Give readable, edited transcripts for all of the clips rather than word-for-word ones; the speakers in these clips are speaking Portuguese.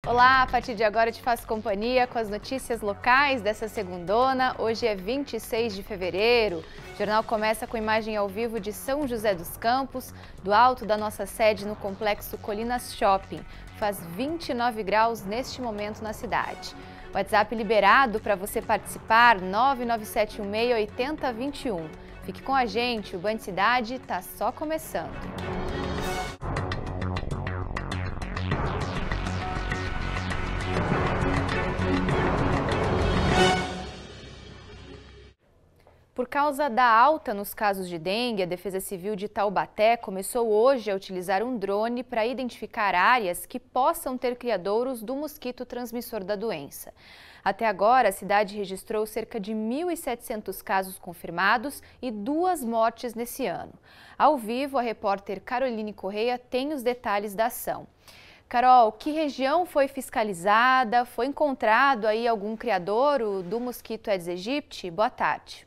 Olá, a partir de agora eu te faço companhia com as notícias locais dessa segundona. Hoje é 26 de fevereiro. O jornal começa com imagem ao vivo de São José dos Campos, do alto da nossa sede no Complexo Colinas Shopping. Faz 29 graus neste momento na cidade. WhatsApp liberado para você participar, 997168021. Fique com a gente, o Band Cidade está só começando. Por causa da alta nos casos de dengue, a Defesa Civil de Taubaté começou hoje a utilizar um drone para identificar áreas que possam ter criadouros do mosquito transmissor da doença. Até agora, a cidade registrou cerca de 1.700 casos confirmados e 2 mortes nesse ano. Ao vivo, a repórter Caroline Correia tem os detalhes da ação. Carol, que região foi fiscalizada? Foi encontrado aí algum criadouro do mosquito Aedes aegypti? Boa tarde.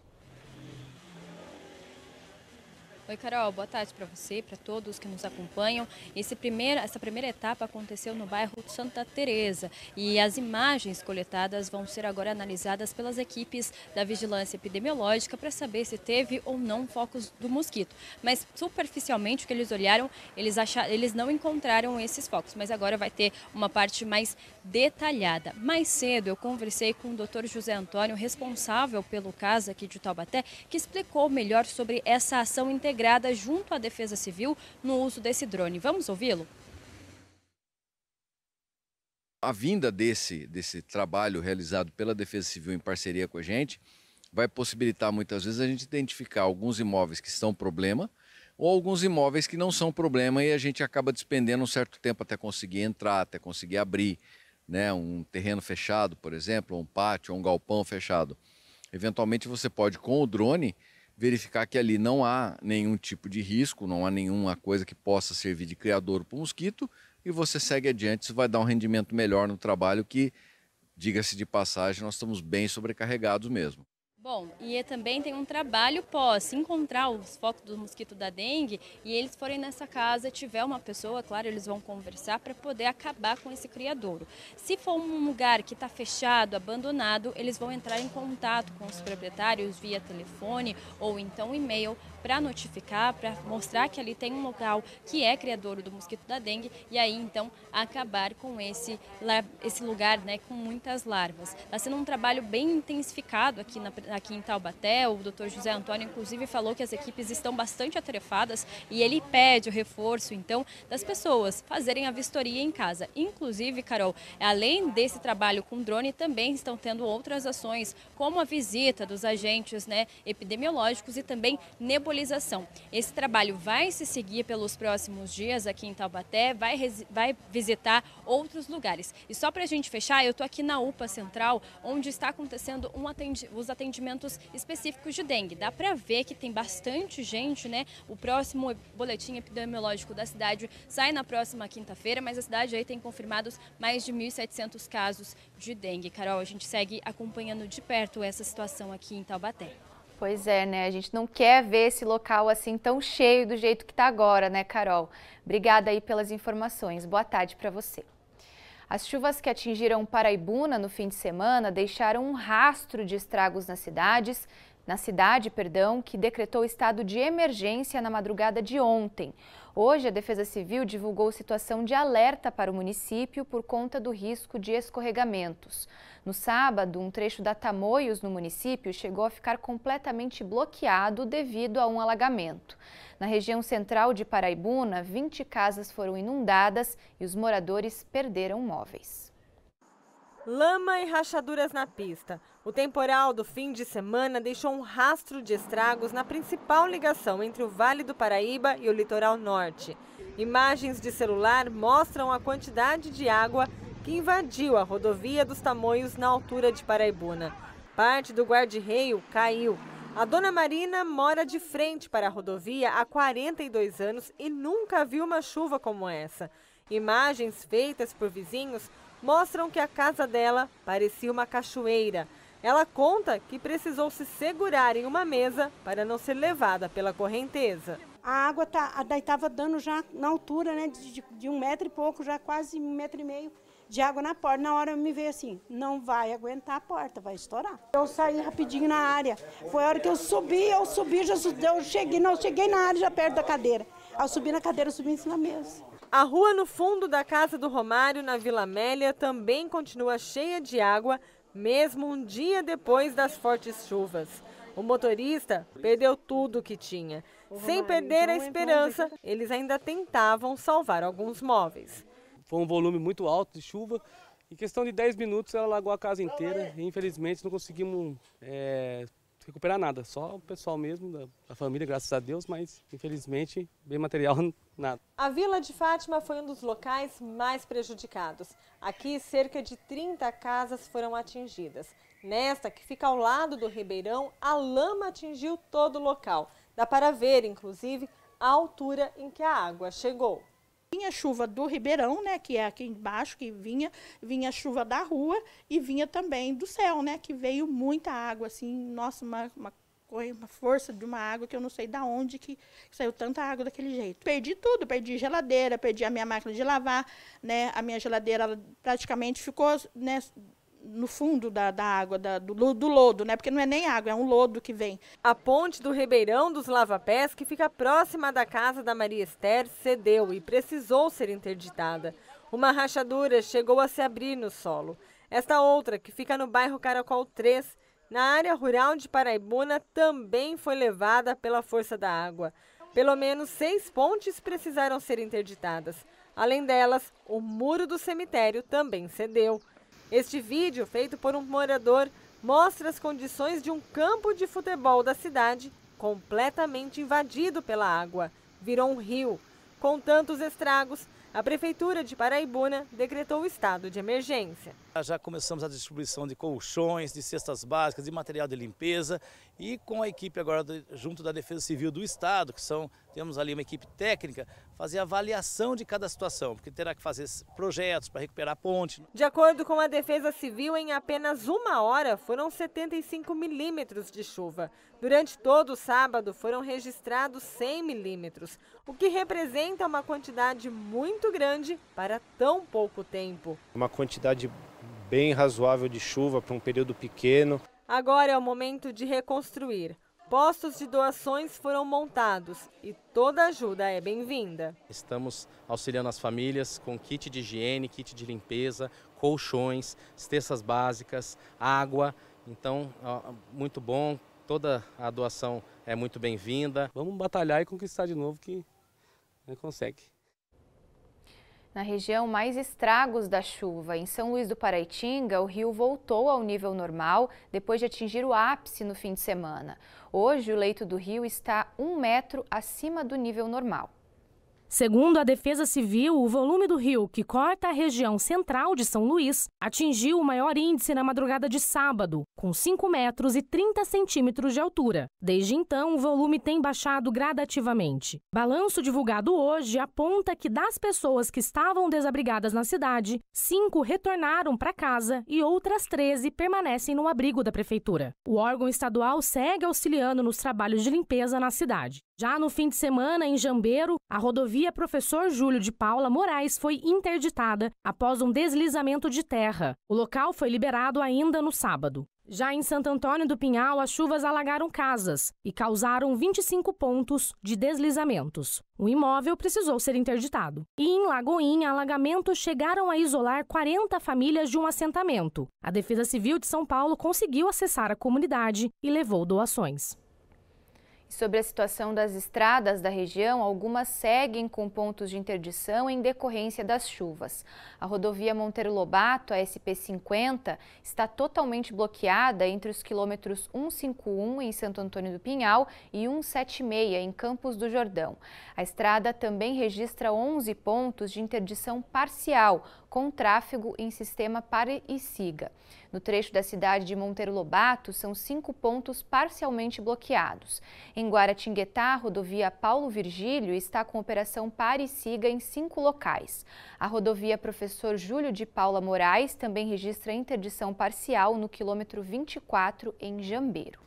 Oi, Carol, boa tarde para você e para todos que nos acompanham. Essa primeira etapa aconteceu no bairro Santa Teresa e as imagens coletadas vão ser agora analisadas pelas equipes da vigilância epidemiológica para saber se teve ou não focos do mosquito. Mas superficialmente o que eles olharam, eles não encontraram esses focos, mas agora vai ter uma parte mais detalhada. Mais cedo eu conversei com o Dr. José Antônio, responsável pelo caso aqui de Taubaté, que explicou melhor sobre essa ação integrada junto à Defesa Civil no uso desse drone. Vamos ouvi-lo? A vinda desse trabalho realizado pela Defesa Civil em parceria com a gente vai possibilitar muitas vezes a gente identificar alguns imóveis que são problema ou alguns imóveis que não são problema e a gente acaba despendendo um certo tempo até conseguir entrar, até conseguir abrir, né, um terreno fechado, por exemplo, um pátio, um galpão fechado. Eventualmente você pode, com o drone, verificar que ali não há nenhum tipo de risco, não há nenhuma coisa que possa servir de criadouro para o mosquito e você segue adiante, isso vai dar um rendimento melhor no trabalho que, diga-se de passagem, nós estamos bem sobrecarregados mesmo. Bom, e também tem um trabalho pós encontrar os focos do mosquito da dengue e eles forem nessa casa, tiver uma pessoa, claro, eles vão conversar para poder acabar com esse criadouro. Se for um lugar que está fechado, abandonado, eles vão entrar em contato com os proprietários via telefone ou então e-mail para notificar, para mostrar que ali tem um local que é criadouro do mosquito da dengue e aí então acabar com esse lugar, né, com muitas larvas. Está sendo um trabalho bem intensificado aqui em Taubaté. O Dr. José Antônio, inclusive, falou que as equipes estão bastante atarefadas e ele pede o reforço, então, das pessoas fazerem a vistoria em casa. Inclusive, Carol, além desse trabalho com drone, também estão tendo outras ações, como a visita dos agentes, né, epidemiológicos e também nebulização. Esse trabalho vai se seguir pelos próximos dias aqui em Taubaté, vai visitar outros lugares. E só para a gente fechar, eu estou aqui na UPA Central, onde está acontecendo os atendimentos específicos de dengue. Dá para ver que tem bastante gente, né? O próximo boletim epidemiológico da cidade sai na próxima quinta-feira, mas a cidade aí tem confirmados mais de 1.700 casos de dengue. Carol, a gente segue acompanhando de perto essa situação aqui em Taubaté. Pois é, né? A gente não quer ver esse local assim tão cheio do jeito que está agora, né, Carol? Obrigada aí pelas informações. Boa tarde para você. As chuvas que atingiram Paraibuna no fim de semana deixaram um rastro de estragos na cidade, que decretou estado de emergência na madrugada de ontem. Hoje, a Defesa Civil divulgou situação de alerta para o município por conta do risco de escorregamentos. No sábado, um trecho da Tamoios, no município, chegou a ficar completamente bloqueado devido a um alagamento. Na região central de Paraibuna, 20 casas foram inundadas e os moradores perderam móveis. Lama e rachaduras na pista. O temporal do fim de semana deixou um rastro de estragos na principal ligação entre o Vale do Paraíba e o litoral norte. Imagens de celular mostram a quantidade de água que invadiu a rodovia dos Tamoios na altura de Paraibuna. Parte do guarda-reio caiu. A dona Marina mora de frente para a rodovia há 42 anos e nunca viu uma chuva como essa. Imagens feitas por vizinhos mostram que a casa dela parecia uma cachoeira. Ela conta que precisou se segurar em uma mesa para não ser levada pela correnteza. A água estava dando já na altura, né, de 1 metro e pouco, já quase 1,5 metro de água na porta. Na hora eu me veio assim, não vai aguentar a porta, vai estourar. Eu saí rapidinho na área. Foi a hora que eu subi, Jesus, eu cheguei na área já perto da cadeira. Ao subir na cadeira, eu subi em cima da mesa. A rua no fundo da casa do Romário, na Vila Amélia, também continua cheia de água, mesmo um dia depois das fortes chuvas. O motorista perdeu tudo o que tinha. Sem perder a esperança, eles ainda tentavam salvar alguns móveis. Foi um volume muito alto de chuva. Em questão de 10 minutos, ela alagou a casa inteira. E, infelizmente, não conseguimos recuperar nada. Só o pessoal mesmo, da família, graças a Deus, mas, infelizmente, bem material, nada. A Vila de Fátima foi um dos locais mais prejudicados. Aqui, cerca de 30 casas foram atingidas. Nesta, que fica ao lado do Ribeirão, a lama atingiu todo o local. Dá para ver, inclusive, a altura em que a água chegou. Vinha chuva do Ribeirão, né, que é aqui embaixo, que vinha chuva da rua e vinha também do céu, né, que veio muita água, assim, nossa, uma força de uma água que eu não sei de onde que saiu tanta água daquele jeito. Perdi tudo, perdi geladeira, perdi a minha máquina de lavar, né, a minha geladeira ela praticamente ficou, né, no fundo da água, do lodo, né? Porque não é nem água, é um lodo que vem. A ponte do Ribeirão dos Lavapés, que fica próxima da casa da Maria Esther, cedeu e precisou ser interditada. Uma rachadura chegou a se abrir no solo. Esta outra, que fica no bairro Caracol 3, na área rural de Paraibuna, também foi levada pela força da água. Pelo menos 6 pontes precisaram ser interditadas. Além delas, o muro do cemitério também cedeu. Este vídeo, feito por um morador, mostra as condições de um campo de futebol da cidade completamente invadido pela água. Virou um rio. Com tantos estragos, a Prefeitura de Paraibuna decretou o estado de emergência. Já começamos a distribuição de colchões, de cestas básicas, de material de limpeza e com a equipe agora junto da Defesa Civil do Estado, temos ali uma equipe técnica, fazer avaliação de cada situação, porque terá que fazer projetos para recuperar a ponte. De acordo com a Defesa Civil, em apenas 1 hora foram 75 milímetros de chuva. Durante todo o sábado foram registrados 100 milímetros, o que representa uma quantidade muito grande para tão pouco tempo. Uma quantidade bem razoável de chuva para um período pequeno. Agora é o momento de reconstruir. Postos de doações foram montados e toda ajuda é bem-vinda. Estamos auxiliando as famílias com kit de higiene, kit de limpeza, colchões, cestas básicas, água. Então, muito bom, toda a doação é muito bem-vinda. Vamos batalhar e conquistar de novo que consegue. Na região, mais estragos da chuva. Em São Luís do Paraitinga, o rio voltou ao nível normal depois de atingir o ápice no fim de semana. Hoje, o leito do rio está 1 metro acima do nível normal. Segundo a Defesa Civil, o volume do rio que corta a região central de São Luís atingiu o maior índice na madrugada de sábado, com 5 metros e 30 centímetros de altura. Desde então, o volume tem baixado gradativamente. Balanço divulgado hoje aponta que das pessoas que estavam desabrigadas na cidade, 5 retornaram para casa e outras 13 permanecem no abrigo da prefeitura. O órgão estadual segue auxiliando nos trabalhos de limpeza na cidade. Já no fim de semana, em Jambeiro, a rodovia Professor Júlio de Paula Moraes foi interditada após um deslizamento de terra. O local foi liberado ainda no sábado. Já em Santo Antônio do Pinhal, as chuvas alagaram casas e causaram 25 pontos de deslizamentos. O imóvel precisou ser interditado. E em Lagoinha, alagamentos chegaram a isolar 40 famílias de um assentamento. A Defesa Civil de São Paulo conseguiu acessar a comunidade e levou doações. Sobre a situação das estradas da região, algumas seguem com pontos de interdição em decorrência das chuvas. A rodovia Monteiro Lobato, a SP-50, está totalmente bloqueada entre os quilômetros 151 em Santo Antônio do Pinhal e 176 em Campos do Jordão. A estrada também registra 11 pontos de interdição parcial, com tráfego em sistema pare e siga. No trecho da cidade de Monteiro Lobato, são 5 pontos parcialmente bloqueados. Em Guaratinguetá, a rodovia Paulo Virgílio está com operação pare e siga em 5 locais. A rodovia Professor Júlio de Paula Moraes também registra interdição parcial no quilômetro 24 em Jambeiro.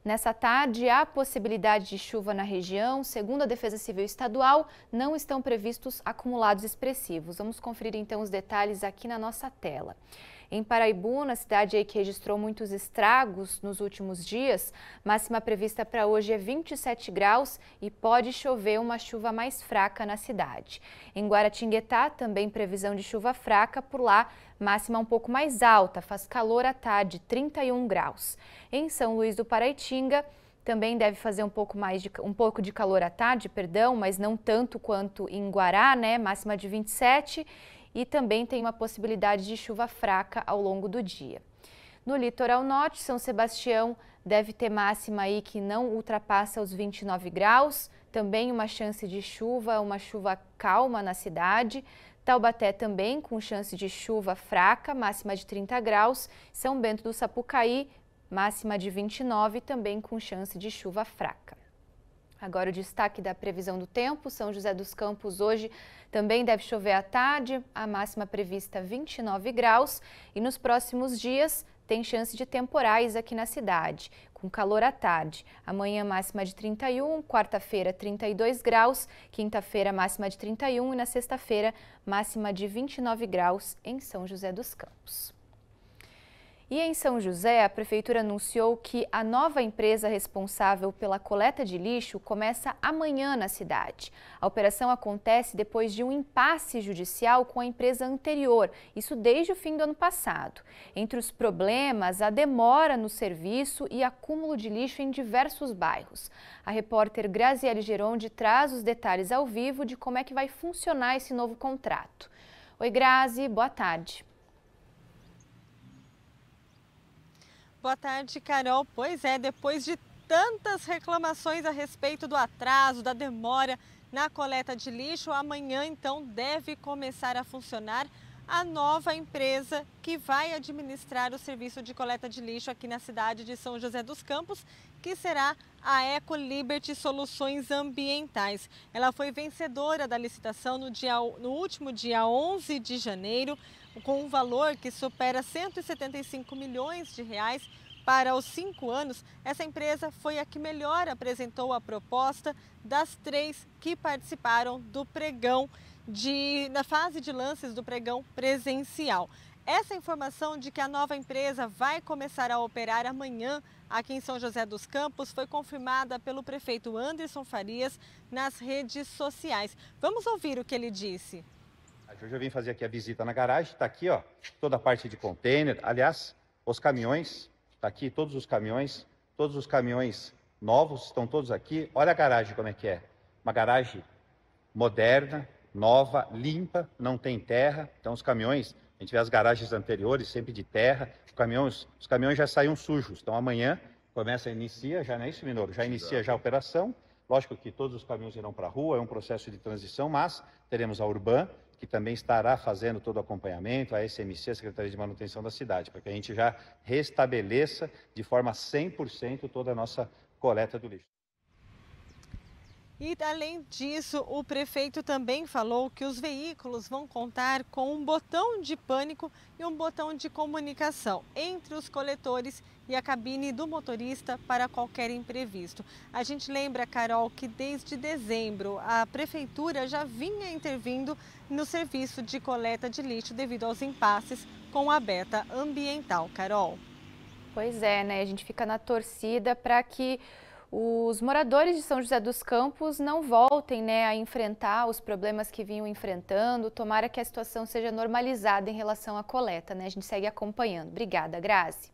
Nessa tarde, há possibilidade de chuva na região. Segundo a Defesa Civil Estadual, não estão previstos acumulados expressivos. Vamos conferir então os detalhes aqui na nossa tela. Em Paraibuna, a cidade aí que registrou muitos estragos nos últimos dias, máxima prevista para hoje é 27 graus e pode chover uma chuva mais fraca na cidade. Em Guaratinguetá, também previsão de chuva fraca, por lá máxima um pouco mais alta, faz calor à tarde, 31 graus. Em São Luís do Paraitinga, também deve fazer um pouco de calor à tarde, mas não tanto quanto em Guará, né? Máxima de 27. E também tem uma possibilidade de chuva fraca ao longo do dia. No litoral norte, São Sebastião deve ter máxima aí que não ultrapassa os 29 graus. Também uma chance de chuva, uma chuva calma na cidade. Taubaté também com chance de chuva fraca, máxima de 30 graus. São Bento do Sapucaí, máxima de 29, também com chance de chuva fraca. Agora o destaque da previsão do tempo, São José dos Campos hoje também deve chover à tarde, a máxima prevista 29 graus e nos próximos dias tem chance de temporais aqui na cidade, com calor à tarde. Amanhã máxima de 31, quarta-feira 32 graus, quinta-feira máxima de 31 e na sexta-feira máxima de 29 graus em São José dos Campos. E em São José, a Prefeitura anunciou que a nova empresa responsável pela coleta de lixo começa amanhã na cidade. A operação acontece depois de um impasse judicial com a empresa anterior, isso desde o fim do ano passado. Entre os problemas, a demora no serviço e acúmulo de lixo em diversos bairros. A repórter Graziele Geronde traz os detalhes ao vivo de como é que vai funcionar esse novo contrato. Oi, Grazi, boa tarde. Boa tarde, Carol. Pois é, depois de tantas reclamações a respeito do atraso, da demora na coleta de lixo, amanhã então deve começar a funcionar a nova empresa que vai administrar o serviço de coleta de lixo aqui na cidade de São José dos Campos, que será a Eco Liberty Soluções Ambientais. Ela foi vencedora da licitação no último dia 11 de janeiro, com um valor que supera 175 milhões de reais para os 5 anos. Essa empresa foi a que melhor apresentou a proposta das 3 que participaram do pregão, na fase de lances do pregão presencial. Essa informação de que a nova empresa vai começar a operar amanhã aqui em São José dos Campos foi confirmada pelo prefeito Anderson Farias nas redes sociais. Vamos ouvir o que ele disse. Hoje eu vim fazer aqui a visita na garagem, está aqui ó, toda a parte de container, aliás, os caminhões, está aqui todos os caminhões novos estão todos aqui. Olha a garagem como é que é, uma garagem moderna, nova, limpa, não tem terra, então os caminhões, a gente vê as garagens anteriores sempre de terra, os caminhões já saíam sujos, então amanhã inicia, já não é isso, Minoro? Já inicia já a operação, lógico que todos os caminhões irão para a rua, é um processo de transição, mas teremos a Urban, que também estará fazendo todo o acompanhamento, a SMC, a Secretaria de Manutenção da Cidade, para que a gente já restabeleça de forma 100% toda a nossa coleta do lixo. E, além disso, o prefeito também falou que os veículos vão contar com um botão de pânico e um botão de comunicação entre os coletores e a cabine do motorista para qualquer imprevisto. A gente lembra, Carol, que desde dezembro a prefeitura já vinha intervindo no serviço de coleta de lixo devido aos impasses com a Beta Ambiental. Carol. Pois é, né? A gente fica na torcida para que os moradores de São José dos Campos não voltem, né, a enfrentar os problemas que vinham enfrentando. Tomara que a situação seja normalizada em relação à coleta, né? A gente segue acompanhando. Obrigada, Grazi.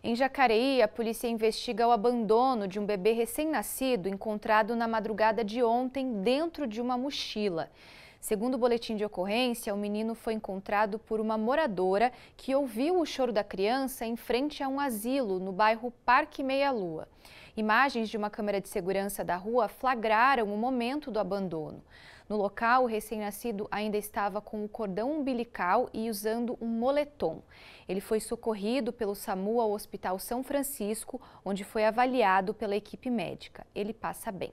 Em Jacareí, a polícia investiga o abandono de um bebê recém-nascido encontrado na madrugada de ontem dentro de uma mochila. Segundo o boletim de ocorrência, o menino foi encontrado por uma moradora que ouviu o choro da criança em frente a um asilo no bairro Parque Meia Lua. Imagens de uma câmera de segurança da rua flagraram o momento do abandono. No local, o recém-nascido ainda estava com o cordão umbilical e usando um moletom. Ele foi socorrido pelo SAMU ao Hospital São Francisco, onde foi avaliado pela equipe médica. Ele passa bem.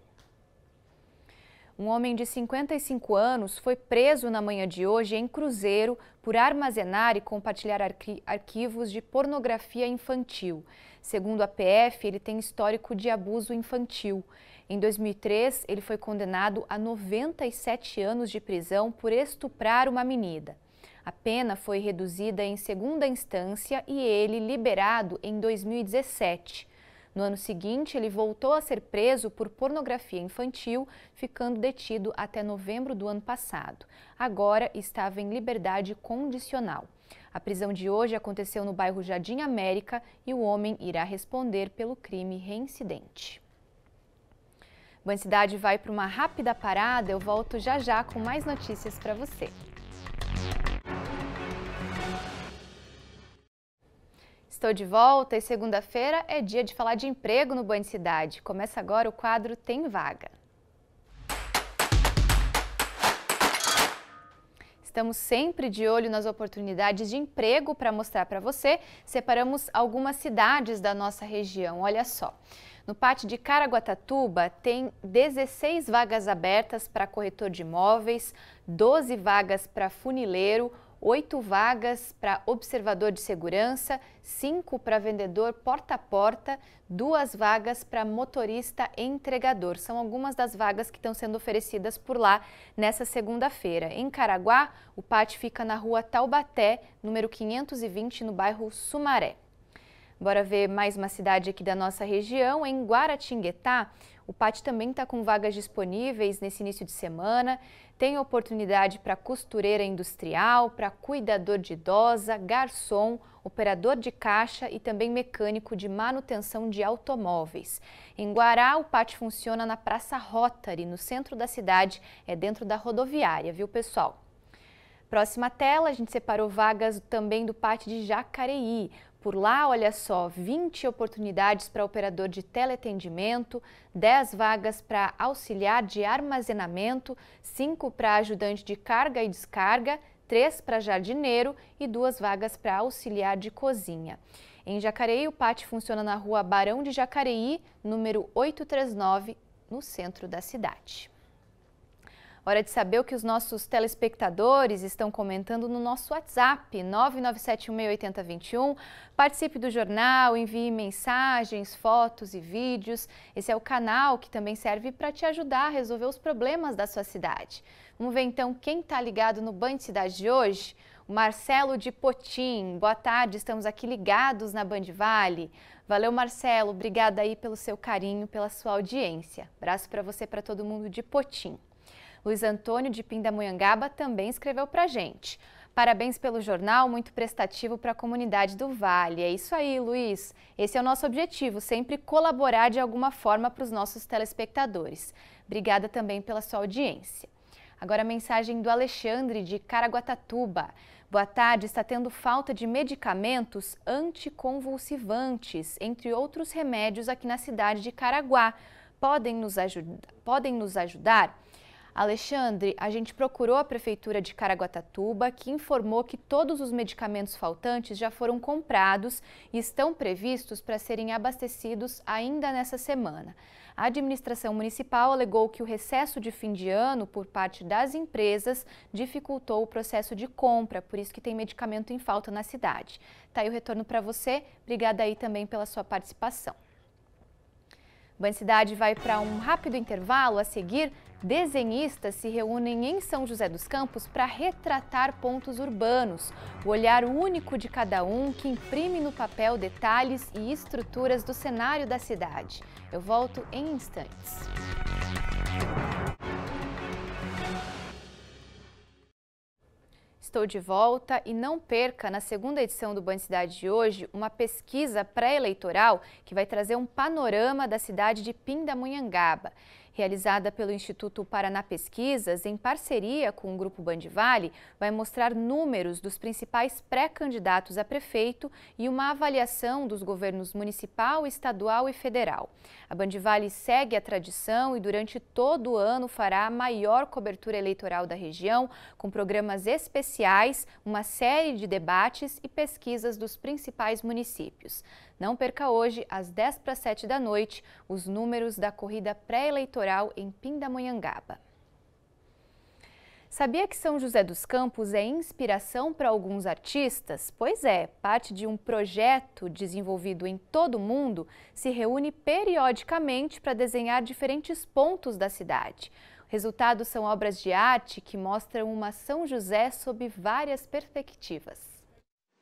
Um homem de 55 anos foi preso na manhã de hoje em Cruzeiro por armazenar e compartilhar arquivos de pornografia infantil. Segundo a PF, ele tem histórico de abuso infantil. Em 2003, ele foi condenado a 97 anos de prisão por estuprar uma menina. A pena foi reduzida em segunda instância e ele liberado em 2017. No ano seguinte, ele voltou a ser preso por pornografia infantil, ficando detido até novembro do ano passado. Agora estava em liberdade condicional. A prisão de hoje aconteceu no bairro Jardim América e o homem irá responder pelo crime reincidente. Bom, Cidade vai para uma rápida parada, eu volto já já com mais notícias para você. Estou de volta e segunda-feira é dia de falar de emprego no Band Cidade. Começa agora o quadro Tem Vaga. Estamos sempre de olho nas oportunidades de emprego para mostrar para você. Separamos algumas cidades da nossa região, olha só. No pátio de Caraguatatuba tem 16 vagas abertas para corretor de imóveis, 12 vagas para funileiro, 8 vagas para observador de segurança, 5 para vendedor porta a porta, 2 vagas para motorista entregador. São algumas das vagas que estão sendo oferecidas por lá nessa segunda-feira. Em Caraguá, o pátio fica na rua Taubaté, número 520, no bairro Sumaré. Bora ver mais uma cidade aqui da nossa região. Em Guaratinguetá, o pátio também está com vagas disponíveis nesse início de semana. Tem oportunidade para costureira industrial, para cuidador de idosa, garçom, operador de caixa e também mecânico de manutenção de automóveis. Em Guará, o pátio funciona na Praça Rotary, no centro da cidade, é dentro da rodoviária, viu, pessoal? Próxima tela, a gente separou vagas também do pátio de Jacareí. Por lá, olha só, 20 oportunidades para operador de teleatendimento, 10 vagas para auxiliar de armazenamento, 5 para ajudante de carga e descarga, 3 para jardineiro e 2 vagas para auxiliar de cozinha. Em Jacareí, o pátio funciona na rua Barão de Jacareí, número 839, no centro da cidade. Hora de saber o que os nossos telespectadores estão comentando no nosso WhatsApp, 997168021. Participe do jornal, envie mensagens, fotos e vídeos. Esse é o canal que também serve para te ajudar a resolver os problemas da sua cidade. Vamos ver então quem está ligado no Band Cidade de hoje? O Marcelo de Potim. Boa tarde, estamos aqui ligados na Band Vale. Valeu, Marcelo. Obrigada aí pelo seu carinho, pela sua audiência. Abraço para você e para todo mundo de Potim. Luiz Antônio de Pindamonhangaba também escreveu para a gente. Parabéns pelo jornal, muito prestativo para a comunidade do Vale. É isso aí, Luiz. Esse é o nosso objetivo, sempre colaborar de alguma forma para os nossos telespectadores. Obrigada também pela sua audiência. Agora a mensagem do Alexandre de Caraguatatuba. Boa tarde, está tendo falta de medicamentos anticonvulsivantes, entre outros remédios aqui na cidade de Caraguá. Podem nos ajudar? Alexandre, a gente procurou a Prefeitura de Caraguatatuba, que informou que todos os medicamentos faltantes já foram comprados e estão previstos para serem abastecidos ainda nessa semana. A administração municipal alegou que o recesso de fim de ano por parte das empresas dificultou o processo de compra, por isso que tem medicamento em falta na cidade. Tá aí o retorno para você, obrigada aí também pela sua participação. Band Cidade vai para um rápido intervalo. A seguir, desenhistas se reúnem em São José dos Campos para retratar pontos urbanos. O olhar único de cada um que imprime no papel detalhes e estruturas do cenário da cidade. Eu volto em instantes. Estou de volta e não perca, na segunda edição do Band Cidade de hoje, uma pesquisa pré-eleitoral que vai trazer um panorama da cidade de Pindamonhangaba. Realizada pelo Instituto Paraná Pesquisas, em parceria com o Grupo Band Vale, vai mostrar números dos principais pré-candidatos a prefeito e uma avaliação dos governos municipal, estadual e federal. A Band Vale segue a tradição e durante todo o ano fará a maior cobertura eleitoral da região, com programas especiais, uma série de debates e pesquisas dos principais municípios. Não perca hoje, às 6:50 da noite, os números da corrida pré-eleitoral em Pindamonhangaba. Sabia que São José dos Campos é inspiração para alguns artistas? Pois é, parte de um projeto desenvolvido em todo o mundo se reúne periodicamente para desenhar diferentes pontos da cidade. O resultado são obras de arte que mostram uma São José sob várias perspectivas.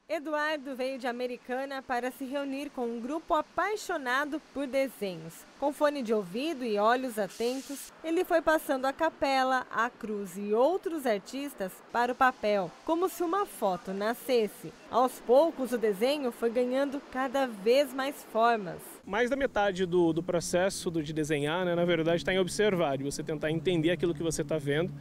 Eduardo veio de Americana para se reunir com um grupo apaixonado por desenhos. Com fone de ouvido e olhos atentos, ele foi passando a capela, a cruz e outros artistas para o papel, como se uma foto nascesse. Aos poucos, o desenho foi ganhando cada vez mais formas. Mais da metade do processo de desenhar, na verdade, está em observar, de você tentar entender aquilo que você está vendo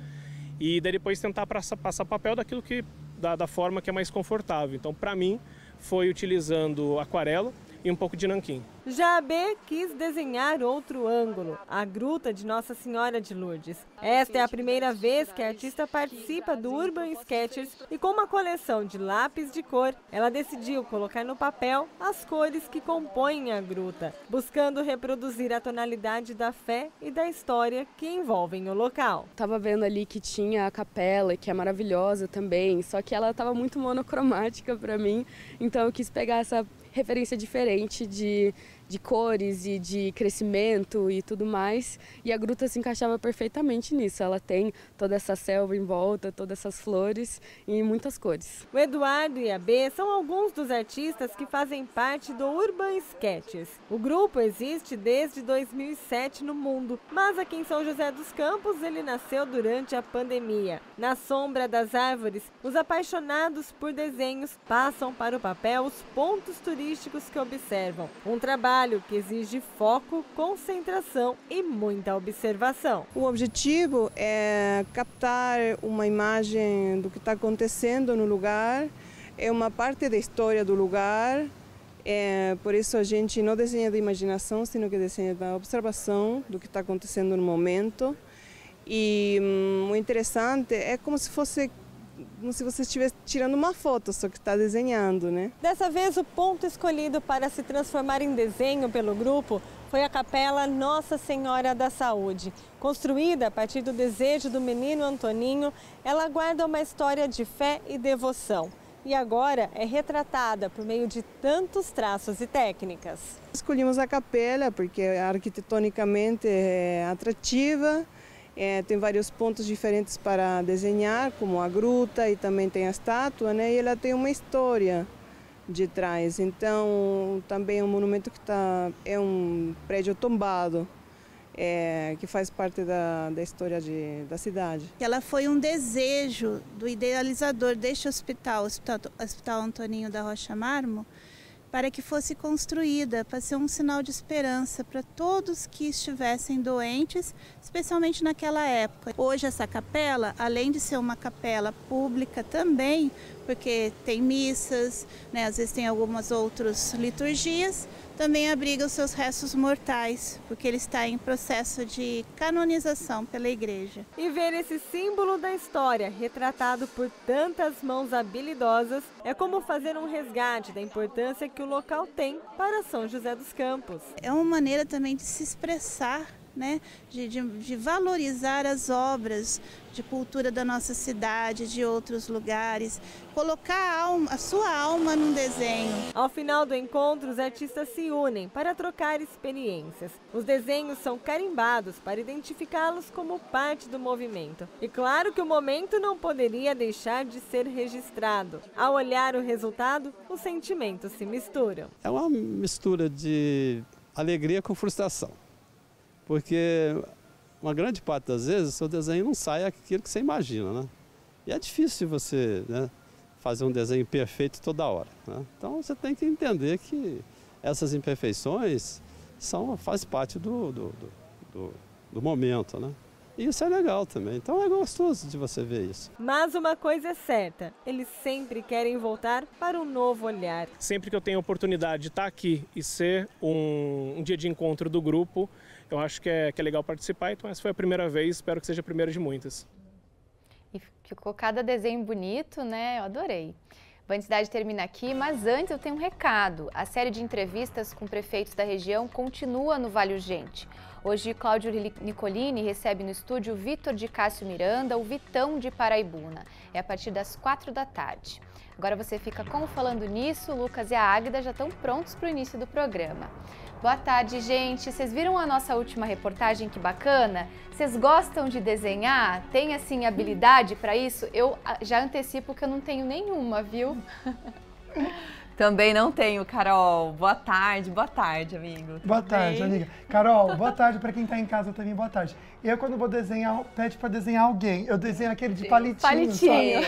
e daí depois tentar passar papel daquilo que da forma que é mais confortável. Então, para mim, foi utilizando aquarela e um pouco de nanquim. Já a B quis desenhar outro ângulo, a Gruta de Nossa Senhora de Lourdes. Esta é a primeira vez que a artista participa do Urban Sketchers e com uma coleção de lápis de cor, ela decidiu colocar no papel as cores que compõem a gruta, buscando reproduzir a tonalidade da fé e da história que envolvem o local. Estava vendo ali que tinha a capela, que é maravilhosa também, só que ela estava muito monocromática para mim, então eu quis pegar essa referência diferente de cores e de crescimento e tudo mais, e a gruta se encaixava perfeitamente nisso. Ela tem toda essa selva em volta, todas essas flores e muitas cores. O Eduardo e a B são alguns dos artistas que fazem parte do Urban Sketchers. O grupo existe desde 2007 no mundo, mas aqui em São José dos Campos ele nasceu durante a pandemia. Na sombra das árvores, os apaixonados por desenhos passam para o papel os pontos turísticos que observam. Um trabalho que exige foco, concentração e muita observação. O objetivo é captar uma imagem do que está acontecendo no lugar, é uma parte da história do lugar, por isso a gente não desenha da imaginação, sino que desenha da observação do que está acontecendo no momento. E o interessante é como se você estivesse tirando uma foto, só que está desenhando, né? Dessa vez, o ponto escolhido para se transformar em desenho pelo grupo foi a Capela Nossa Senhora da Saúde. Construída a partir do desejo do menino Antoninho, ela guarda uma história de fé e devoção. E agora é retratada por meio de tantos traços e técnicas. Escolhemos a capela porque arquitetonicamente é atrativa. Tem vários pontos diferentes para desenhar, como a gruta e também tem a estátua, né? E ela tem uma história de trás. Então, também é um monumento que é um prédio tombado, que faz parte da história da cidade. Ela foi um desejo do idealizador deste hospital, Hospital Antoninho da Rocha Mármore, para que fosse construída, para ser um sinal de esperança para todos que estivessem doentes, especialmente naquela época. Hoje essa capela, além de ser uma capela pública também, porque tem missas, né, às vezes tem algumas outras liturgias, também abriga os seus restos mortais, porque ele está em processo de canonização pela igreja. E ver esse símbolo da história retratado por tantas mãos habilidosas é como fazer um resgate da importância que o local tem para São José dos Campos. É uma maneira também de se expressar, né, de valorizar as obras de cultura da nossa cidade, de outros lugares, colocar a sua alma num desenho. Ao final do encontro, os artistas se unem para trocar experiências. Os desenhos são carimbados para identificá-los como parte do movimento. E claro que o momento não poderia deixar de ser registrado. Ao olhar o resultado, os sentimentos se misturam. É uma mistura de alegria com frustração. Porque uma grande parte das vezes o seu desenho não sai aquilo que você imagina, né? E é difícil você, né, fazer um desenho perfeito toda hora, né? Então você tem que entender que essas imperfeições faz parte do momento, né? E isso é legal também, então é gostoso de você ver isso. Mas uma coisa é certa, eles sempre querem voltar para um novo olhar. Sempre que eu tenho a oportunidade de estar aqui e ser um dia de encontro do grupo, eu acho que é legal participar, então essa foi a primeira vez, espero que seja a primeira de muitas. E ficou cada desenho bonito, né? Eu adorei. Band Cidade termina aqui, mas antes eu tenho um recado. A série de entrevistas com prefeitos da região continua no Vale Urgente. Hoje, Cláudio Nicolini recebe no estúdio o Vitor de Cássio Miranda, o Vitão de Paraibuna. É a partir das 4 da tarde. Agora você fica com o Falando Nisso, o Lucas e a Águida já estão prontos para o início do programa. Boa tarde, gente. Vocês viram a nossa última reportagem? Que bacana? Vocês gostam de desenhar? Tem, assim, habilidade para isso? Eu já antecipo que eu não tenho nenhuma, viu? Também não tenho, Carol. Boa tarde, amigo. Boa tarde, amiga. Carol, boa tarde para quem está em casa também, boa tarde. Eu, quando vou desenhar, pede para desenhar alguém. Eu desenho aquele de palitinho. Palitinho.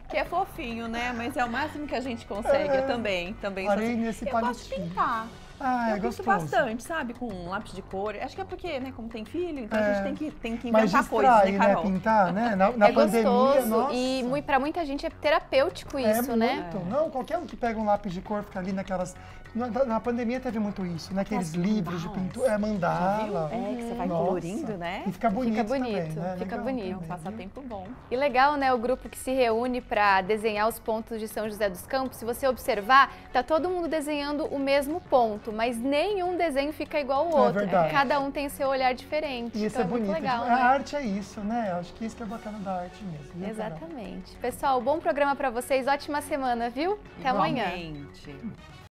Que é fofinho, né? Mas é o máximo que a gente consegue. Eu também Parei assim. nesse Eu palitinho. gosto de pintar. Eu gosto gostoso. bastante, sabe? Com lápis de cor. Acho que é porque, né, como tem filho, então a gente tem que Mas inventar distrai, coisas, né, Carol? Pintar, né? Na pandemia, gostoso, nossa. E para muita gente é terapêutico isso, né? Muito. Não, qualquer um que pega um lápis de cor fica ali naquelas... Na pandemia teve muito isso, né? Aqueles livros de pintura, mandala. Que você vai colorindo, né? E fica bonito também, né? Fica Legal bonito. É um passatempo bom. E legal, né? O grupo que se reúne para desenhar os pontos de São José dos Campos. Se você observar, tá todo mundo desenhando o mesmo ponto, mas nenhum desenho fica igual ao outro. Verdade. Cada um tem seu olhar diferente. E isso então é bonito. Muito legal, A né? arte é isso, né? Acho que isso que é bacana da arte mesmo. Né, Exatamente. Pessoal, bom programa para vocês. Ótima semana, viu? Até amanhã.